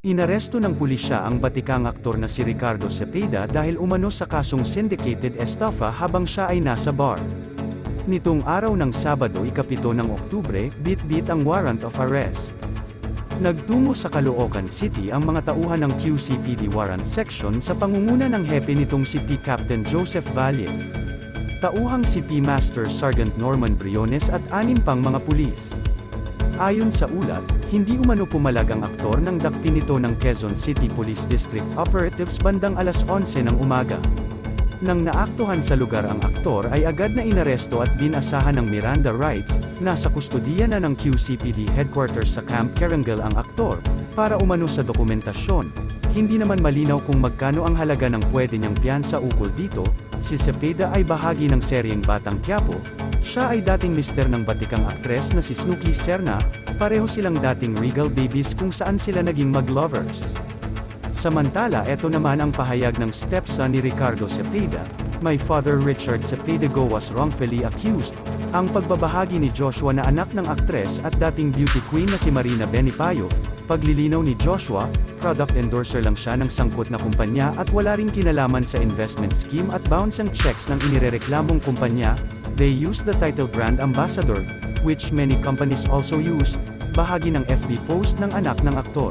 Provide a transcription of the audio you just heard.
Inaresto ng pulisya ang batikang aktor na si Ricardo Cepeda dahil umano sa kasong syndicated estafa habang siya ay nasa bar. Nitong araw ng Sabado ika-7 ng Oktubre, bit-bit ang warrant of arrest. Nagtungo sa Caloocan City ang mga tauhan ng QCPD Warrant Section sa pangunguna ng hepe nitong si P. Captain Joseph Valle, tauhang si P. Master Sergeant Norman Briones at 6 pang mga pulis. Ayon sa ulat, hindi umano pumalag ang aktor ng dakpi nito ng Quezon City Police District Operatives bandang alas 11 ng umaga. Nang naaktuhan sa lugar ang aktor ay agad na inaresto at binasahan ng Miranda rights, nasa kustodiya na ng QCPD headquarters sa Camp Carangal ang aktor, para umano sa dokumentasyon. Hindi naman malinaw kung magkano ang halaga ng pwede niyang piyansa ukol dito. Si Cepeda ay bahagi ng seryeng Batang Quiapo. Siya ay dating mister ng batikang aktres na si Snooki Serna, pareho silang dating Regal Babies kung saan sila naging mag-lovers. Samantala, eto naman ang pahayag ng stepson ni Ricardo Cepeda. My father Richard Cepeda Go was wrongfully accused. Ang pagbabahagi ni Joshua na anak ng aktres at dating beauty queen na si Marina Benipayo. Paglilinaw ni Joshua, product endorser lang siya ng sangkot na kumpanya at wala ring kinalaman sa investment scheme at bounce ang checks ng inirereklamong kumpanya. They use the title brand ambassador, which many companies also use, bahagi ng FB post ng anak ng aktor.